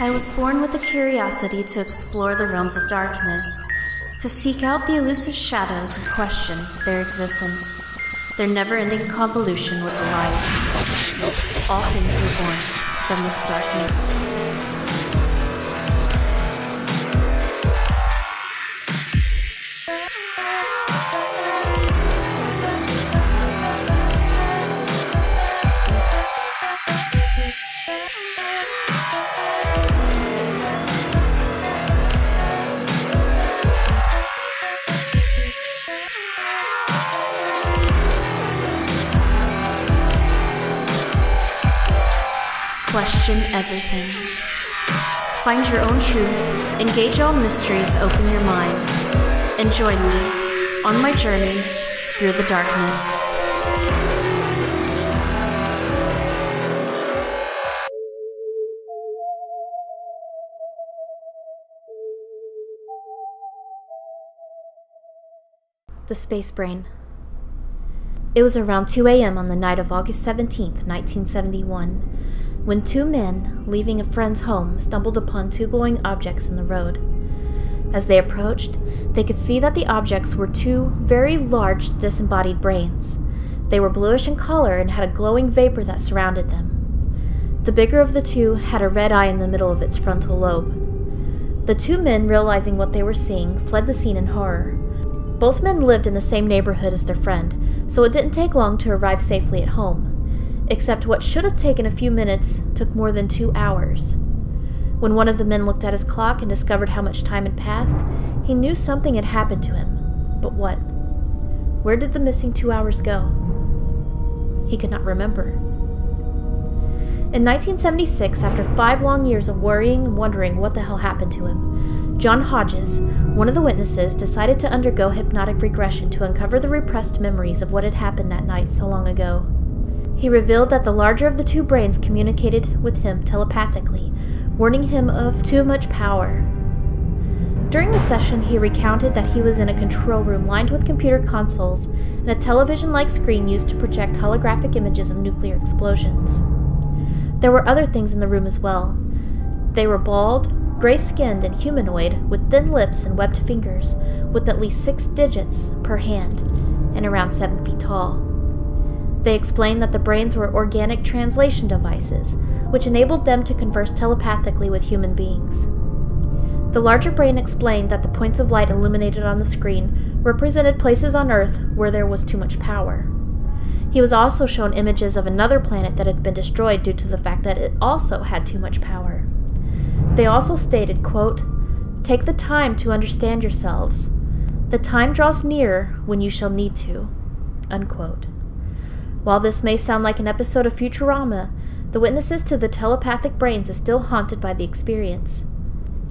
I was born with the curiosity to explore the realms of darkness, to seek out the elusive shadows and question their existence, their never-ending convolution with the light. All things were born from this darkness. Question everything. Find your own truth, engage all mysteries, open your mind, and join me on my journey through the darkness. The Space Brain. It was around 2 a.m. on the night of August 17th, 1971, when two men, leaving a friend's home, stumbled upon two glowing objects in the road. As they approached, they could see that the objects were two very large disembodied brains. They were bluish in color and had a glowing vapor that surrounded them. The bigger of the two had a red eye in the middle of its frontal lobe. The two men, realizing what they were seeing, fled the scene in horror. Both men lived in the same neighborhood as their friend, so it didn't take long to arrive safely at home. Except what should have taken a few minutes took more than 2 hours. When one of the men looked at his clock and discovered how much time had passed, he knew something had happened to him. But what? Where did the missing 2 hours go? He could not remember. In 1976, after 5 long years of worrying and wondering what the hell happened to him, John Hodges, one of the witnesses, decided to undergo hypnotic regression to uncover the repressed memories of what had happened that night so long ago. He revealed that the larger of the two brains communicated with him telepathically, warning him of too much power. During the session, he recounted that he was in a control room lined with computer consoles and a television-like screen used to project holographic images of nuclear explosions. There were other things in the room as well. They were bald, gray-skinned, and humanoid, with thin lips and webbed fingers, with at least 6 digits per hand, and around 7 feet tall. They explained that the brains were organic translation devices, which enabled them to converse telepathically with human beings. The larger brain explained that the points of light illuminated on the screen represented places on Earth where there was too much power. He was also shown images of another planet that had been destroyed due to the fact that it also had too much power. They also stated, quote, "Take the time to understand yourselves. The time draws near when you shall need to," unquote. While this may sound like an episode of Futurama, the witnesses to the telepathic brains is still haunted by the experience.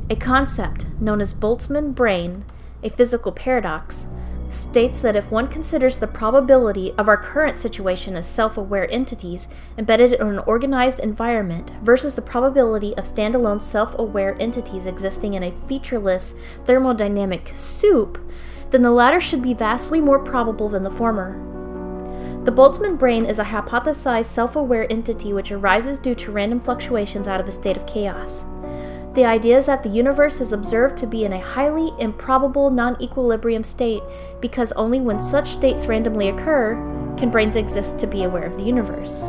A concept known as Boltzmann brain, a physical paradox, states that if one considers the probability of our current situation as self-aware entities embedded in an organized environment versus the probability of standalone self-aware entities existing in a featureless thermodynamic soup, then the latter should be vastly more probable than the former. The Boltzmann brain is a hypothesized self-aware entity which arises due to random fluctuations out of a state of chaos. The idea is that the universe is observed to be in a highly improbable non-equilibrium state because only when such states randomly occur can brains exist to be aware of the universe.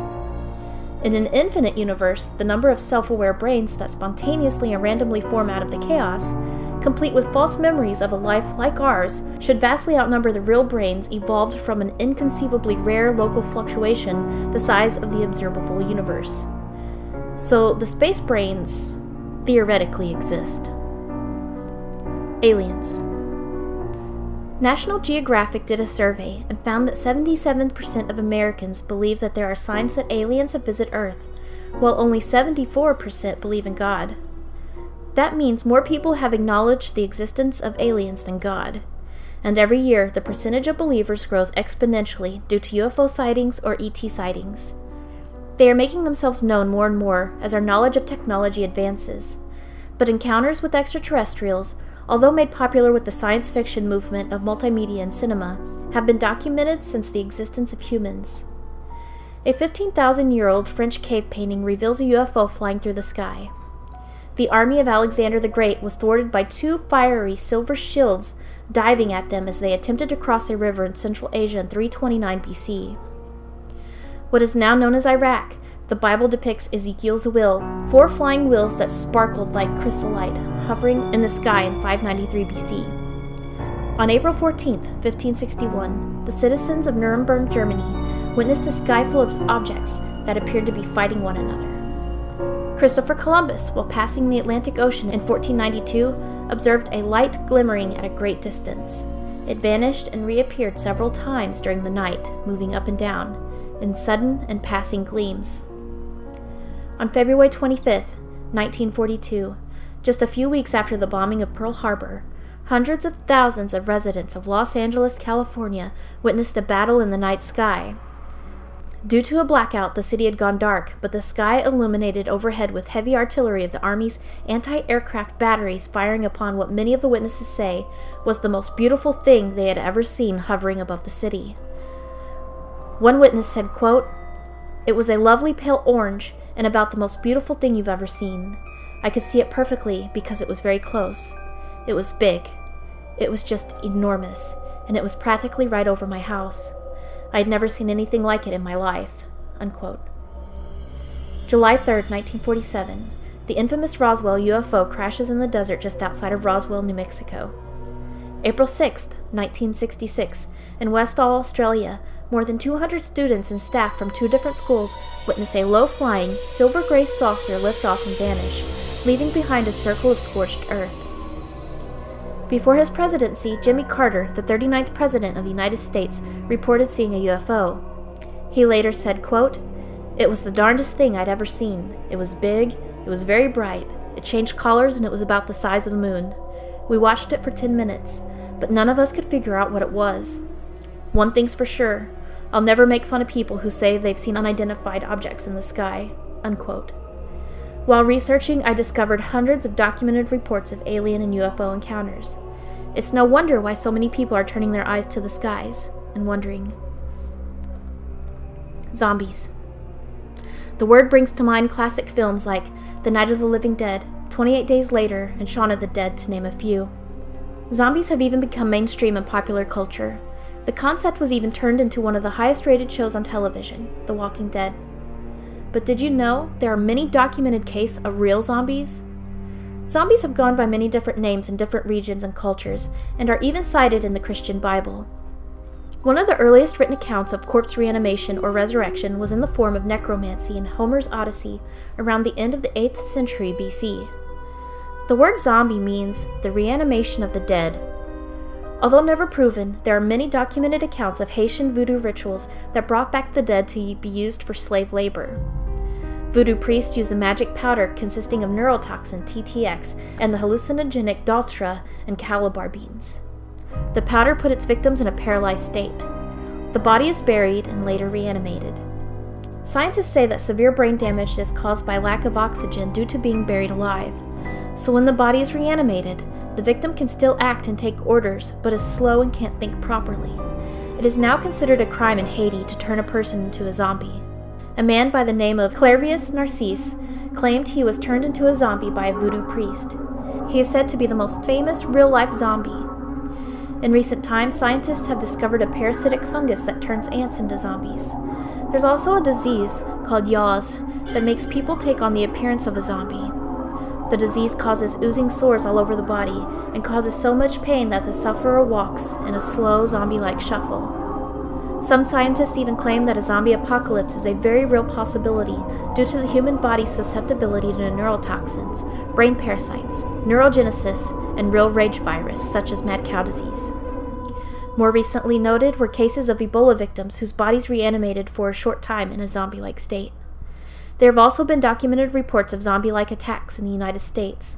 In an infinite universe, the number of self-aware brains that spontaneously and randomly form out of the chaos, complete with false memories of a life like ours, should vastly outnumber the real brains evolved from an inconceivably rare local fluctuation the size of the observable universe. So the space brains theoretically exist. Aliens. National Geographic did a survey and found that 77% of Americans believe that there are signs that aliens have visited Earth, while only 74% believe in God. That means more people have acknowledged the existence of aliens than God, and every year the percentage of believers grows exponentially due to UFO sightings or ET sightings. They are making themselves known more and more as our knowledge of technology advances, but encounters with extraterrestrials, although made popular with the science fiction movement of multimedia and cinema, have been documented since the existence of humans. A 15,000-year-old French cave painting reveals a UFO flying through the sky. The army of Alexander the Great was thwarted by two fiery silver shields diving at them as they attempted to cross a river in Central Asia in 329 BC. What is now known as Iraq, the Bible depicts Ezekiel's wheel, 4 flying wheels that sparkled like chrysolite, hovering in the sky in 593 BC. On April 14, 1561, the citizens of Nuremberg, Germany, witnessed a sky full of objects that appeared to be fighting one another. Christopher Columbus, while passing the Atlantic Ocean in 1492, observed a light glimmering at a great distance. It vanished and reappeared several times during the night, moving up and down, in sudden and passing gleams. On February 25, 1942, just a few weeks after the bombing of Pearl Harbor, hundreds of thousands of residents of Los Angeles, California, witnessed a battle in the night sky. Due to a blackout, the city had gone dark, but the sky illuminated overhead with heavy artillery of the Army's anti-aircraft batteries firing upon what many of the witnesses say was the most beautiful thing they had ever seen hovering above the city. One witness said, quote, "It was a lovely pale orange and about the most beautiful thing you've ever seen. I could see it perfectly because it was very close. It was big. It was just enormous, and it was practically right over my house. I had never seen anything like it in my life." Unquote. July 3, 1947, the infamous Roswell UFO crashes in the desert just outside of Roswell, New Mexico. April 6, 1966, in Westall, Australia, more than 200 students and staff from 2 different schools witness a low-flying, silver-gray saucer lift off and vanish, leaving behind a circle of scorched earth. Before his presidency, Jimmy Carter, the 39th President of the United States, reported seeing a UFO. He later said, quote, "It was the darndest thing I'd ever seen. It was big, it was very bright, it changed colors, and it was about the size of the moon. We watched it for 10 minutes, but none of us could figure out what it was. One thing's for sure, I'll never make fun of people who say they've seen unidentified objects in the sky." Unquote. While researching, I discovered hundreds of documented reports of alien and UFO encounters. It's no wonder why so many people are turning their eyes to the skies and wondering. Zombies. The word brings to mind classic films like The Night of the Living Dead, 28 Days Later, and Shaun of the Dead, to name a few. Zombies have even become mainstream in popular culture. The concept was even turned into one of the highest-rated shows on television, The Walking Dead. But did you know there are many documented cases of real zombies? Zombies have gone by many different names in different regions and cultures, and are even cited in the Christian Bible. One of the earliest written accounts of corpse reanimation or resurrection was in the form of necromancy in Homer's Odyssey around the end of the 8th century BC. The word zombie means the reanimation of the dead. Although never proven, there are many documented accounts of Haitian voodoo rituals that brought back the dead to be used for slave labor. Voodoo priests use a magic powder consisting of neurotoxin TTX and the hallucinogenic daltra and calabar beans. The powder put its victims in a paralyzed state. The body is buried and later reanimated. Scientists say that severe brain damage is caused by lack of oxygen due to being buried alive. So when the body is reanimated, the victim can still act and take orders, but is slow and can't think properly. It is now considered a crime in Haiti to turn a person into a zombie. A man by the name of Scariest Narcisse claimed he was turned into a zombie by a voodoo priest. He is said to be the most famous real-life zombie. In recent times, scientists have discovered a parasitic fungus that turns ants into zombies. There's also a disease called yaws that makes people take on the appearance of a zombie. The disease causes oozing sores all over the body and causes so much pain that the sufferer walks in a slow, zombie-like shuffle. Some scientists even claim that a zombie apocalypse is a very real possibility due to the human body's susceptibility to neurotoxins, brain parasites, neurogenesis, and real rage virus, such as mad cow disease. More recently noted were cases of Ebola victims whose bodies reanimated for a short time in a zombie-like state. There have also been documented reports of zombie-like attacks in the United States.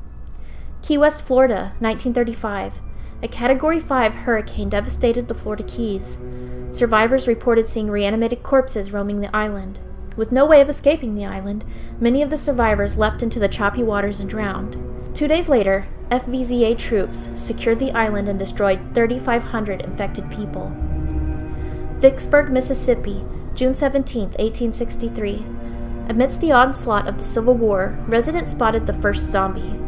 Key West, Florida, 1935. A Category 5 hurricane devastated the Florida Keys. Survivors reported seeing reanimated corpses roaming the island. With no way of escaping the island, many of the survivors leapt into the choppy waters and drowned. 2 days later, FVZA troops secured the island and destroyed 3,500 infected people. Vicksburg, Mississippi, June 17, 1863. Amidst the onslaught of the Civil War, residents spotted the first zombie.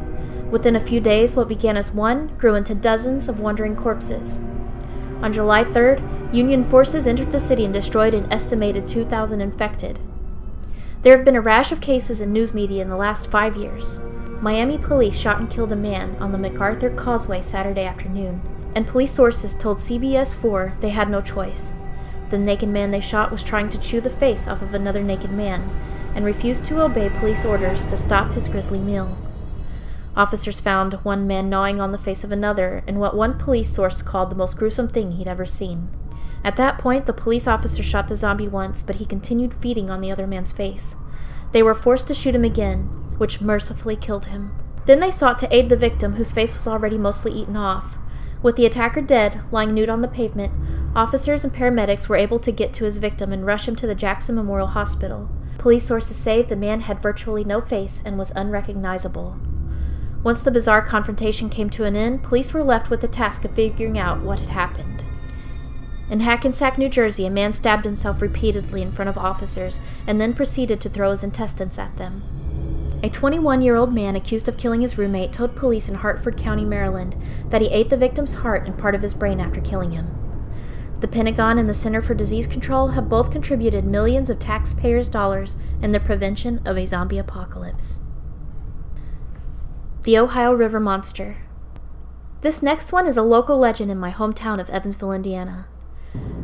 Within a few days, what began as one grew into dozens of wandering corpses. On July 3rd, Union forces entered the city and destroyed an estimated 2,000 infected. There have been a rash of cases in news media in the last 5 years. Miami police shot and killed a man on the MacArthur Causeway Saturday afternoon, and police sources told CBS 4 they had no choice. The naked man they shot was trying to chew the face off of another naked man and refused to obey police orders to stop his grisly meal. Officers found one man gnawing on the face of another in what one police source called the most gruesome thing he'd ever seen. At that point, the police officer shot the zombie once, but he continued feeding on the other man's face. They were forced to shoot him again, which mercifully killed him. Then they sought to aid the victim, whose face was already mostly eaten off. With the attacker dead, lying nude on the pavement, officers and paramedics were able to get to his victim and rush him to the Jackson Memorial Hospital. Police sources say the man had virtually no face and was unrecognizable. Once the bizarre confrontation came to an end, police were left with the task of figuring out what had happened. In Hackensack, New Jersey, a man stabbed himself repeatedly in front of officers and then proceeded to throw his intestines at them. A 21-year-old man accused of killing his roommate told police in Hartford County, Maryland, that he ate the victim's heart and part of his brain after killing him. The Pentagon and the Center for Disease Control have both contributed millions of taxpayers' dollars in the prevention of a zombie apocalypse. The Ohio River Monster. This next one is a local legend in my hometown of Evansville, Indiana.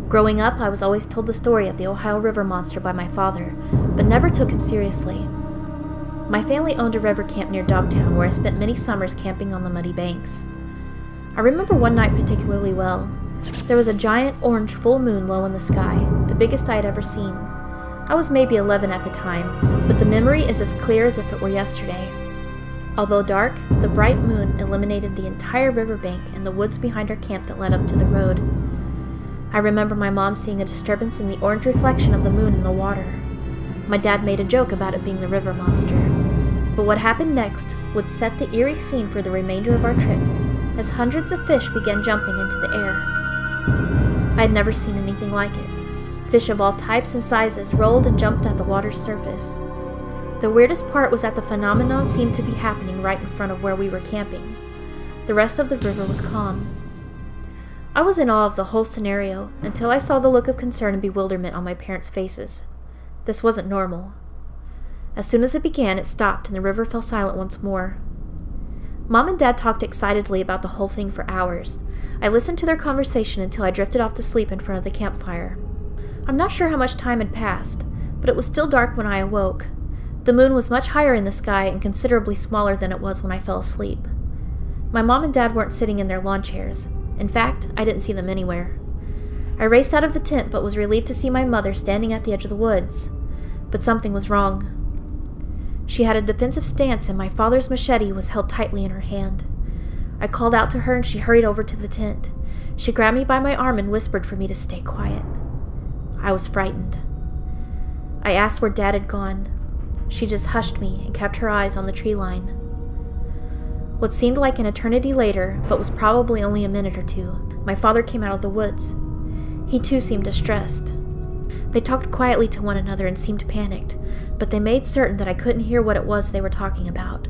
Growing up, I was always told the story of the Ohio River Monster by my father, but never took him seriously. My family owned a river camp near Dogtown where I spent many summers camping on the muddy banks. I remember one night particularly well. There was a giant orange full moon low in the sky, the biggest I had ever seen. I was maybe 11 at the time, but the memory is as clear as if it were yesterday. Although dark, the bright moon illuminated the entire riverbank and the woods behind our camp that led up to the road. I remember my mom seeing a disturbance in the orange reflection of the moon in the water. My dad made a joke about it being the river monster. But what happened next would set the eerie scene for the remainder of our trip, as hundreds of fish began jumping into the air. I had never seen anything like it. Fish of all types and sizes rolled and jumped at the water's surface. The weirdest part was that the phenomenon seemed to be happening right in front of where we were camping. The rest of the river was calm. I was in awe of the whole scenario until I saw the look of concern and bewilderment on my parents' faces. This wasn't normal. As soon as it began, it stopped and the river fell silent once more. Mom and Dad talked excitedly about the whole thing for hours. I listened to their conversation until I drifted off to sleep in front of the campfire. I'm not sure how much time had passed, but it was still dark when I awoke. The moon was much higher in the sky and considerably smaller than it was when I fell asleep. My mom and Dad weren't sitting in their lawn chairs. In fact, I didn't see them anywhere. I raced out of the tent but was relieved to see my mother standing at the edge of the woods. But something was wrong. She had a defensive stance and my father's machete was held tightly in her hand. I called out to her and she hurried over to the tent. She grabbed me by my arm and whispered for me to stay quiet. I was frightened. I asked where Dad had gone. She just hushed me and kept her eyes on the tree line. What seemed like an eternity later, but was probably only a minute or two, my father came out of the woods. He too seemed distressed. They talked quietly to one another and seemed panicked, but they made certain that I couldn't hear what it was they were talking about.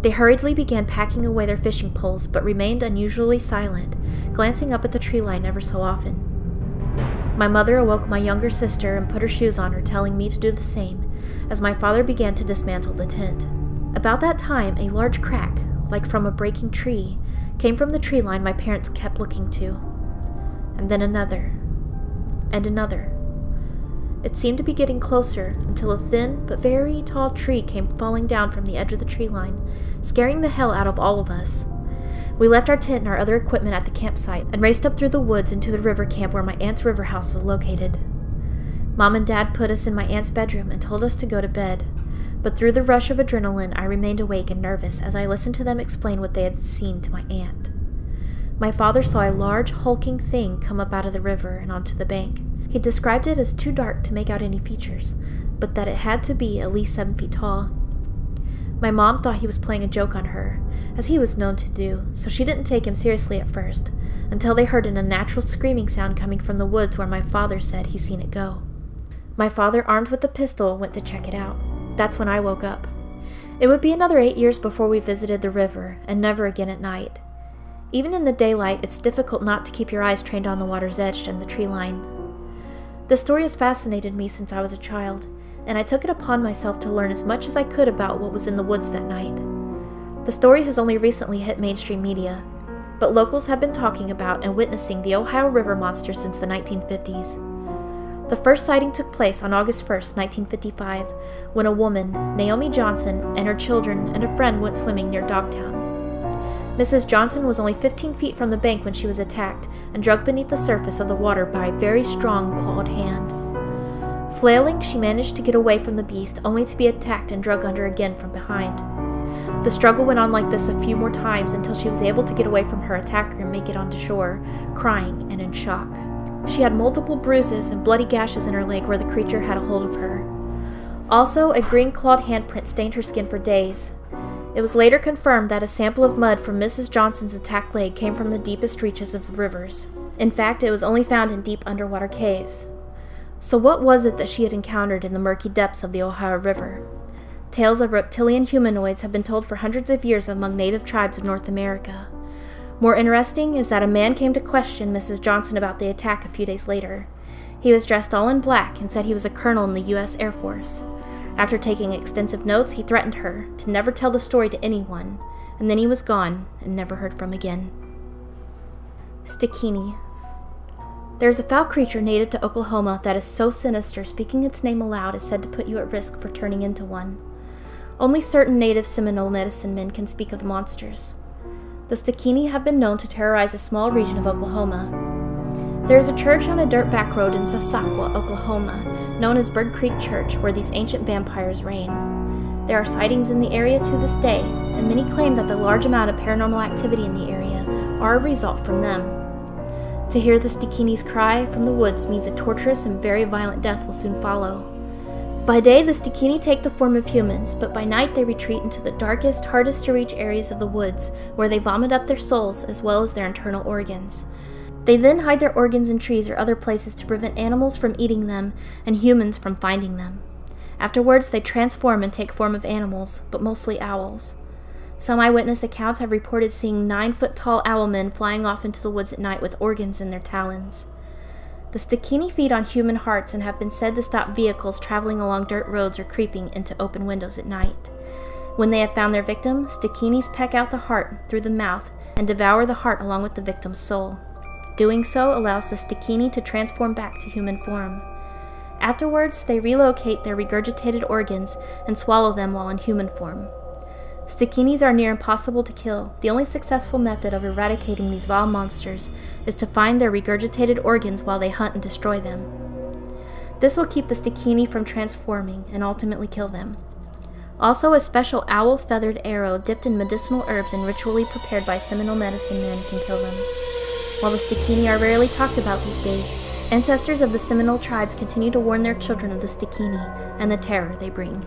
They hurriedly began packing away their fishing poles, but remained unusually silent, glancing up at the tree line ever so often. My mother awoke my younger sister and put her shoes on her, telling me to do the same, as my father began to dismantle the tent. About that time, a large crack, like from a breaking tree, came from the tree line my parents kept looking to. And then another. And another. It seemed to be getting closer until a thin but very tall tree came falling down from the edge of the tree line, scaring the hell out of all of us. We left our tent and our other equipment at the campsite and raced up through the woods into the river camp where my aunt's river house was located. Mom and Dad put us in my aunt's bedroom and told us to go to bed. But through the rush of adrenaline, I remained awake and nervous as I listened to them explain what they had seen to my aunt. My father saw a large, hulking thing come up out of the river and onto the bank. He described it as too dark to make out any features, but that it had to be at least 7 feet tall. My mom thought he was playing a joke on her, as he was known to do, so she didn't take him seriously at first, until they heard an unnatural screaming sound coming from the woods where my father said he seen it go. My father, armed with a pistol, went to check it out. That's when I woke up. It would be another 8 years before we visited the river, and never again at night. Even in the daylight, it's difficult not to keep your eyes trained on the water's edge and the tree line. The story has fascinated me since I was a child, and I took it upon myself to learn as much as I could about what was in the woods that night. The story has only recently hit mainstream media, but locals have been talking about and witnessing the Ohio River monster since the 1950s. The first sighting took place on August 1st, 1955, when a woman, Naomi Johnson, and her children and a friend went swimming near Dogtown. Mrs. Johnson was only 15 feet from the bank when she was attacked and dragged beneath the surface of the water by a very strong, clawed hand. Flailing, she managed to get away from the beast, only to be attacked and dragged under again from behind. The struggle went on like this a few more times until she was able to get away from her attacker and make it onto shore, crying and in shock. She had multiple bruises and bloody gashes in her leg where the creature had a hold of her. Also, a green clawed handprint stained her skin for days. It was later confirmed that a sample of mud from Mrs. Johnson's attacked leg came from the deepest reaches of the rivers. In fact, it was only found in deep underwater caves. So what was it that she had encountered in the murky depths of the Ohio River? Tales of reptilian humanoids have been told for hundreds of years among native tribes of North America. More interesting is that a man came to question Mrs. Johnson about the attack a few days later. He was dressed all in black and said he was a colonel in the U.S. Air Force. After taking extensive notes, he threatened her to never tell the story to anyone, and then he was gone and never heard from again. Stikini. There is a foul creature native to Oklahoma that is so sinister speaking its name aloud is said to put you at risk for turning into one. Only certain native Seminole medicine men can speak of the monsters. The Stikini have been known to terrorize a small region of Oklahoma. There is a church on a dirt back road in Sassacua, Oklahoma, known as Bird Creek Church, where these ancient vampires reign. There are sightings in the area to this day, and many claim that the large amount of paranormal activity in the area are a result from them. To hear the Stikini's cry from the woods means a torturous and very violent death will soon follow. By day, the Stikini take the form of humans, but by night they retreat into the darkest, hardest to reach areas of the woods, where they vomit up their souls as well as their internal organs. They then hide their organs in trees or other places to prevent animals from eating them and humans from finding them. Afterwards, they transform and take form of animals, but mostly owls. Some eyewitness accounts have reported seeing 9-foot-tall owl men flying off into the woods at night with organs in their talons. The Stikini feed on human hearts and have been said to stop vehicles traveling along dirt roads or creeping into open windows at night. When they have found their victim, Stikinis peck out the heart through the mouth and devour the heart along with the victim's soul. Doing so allows the Stikini to transform back to human form. Afterwards, they relocate their regurgitated organs and swallow them while in human form. Stikinis are near impossible to kill. The only successful method of eradicating these vile monsters is to find their regurgitated organs while they hunt and destroy them. This will keep the Stikini from transforming and ultimately kill them. Also, a special owl-feathered arrow dipped in medicinal herbs and ritually prepared by Seminole medicine men can kill them. While the Stikini are rarely talked about these days, ancestors of the Seminole tribes continue to warn their children of the Stikini and the terror they bring.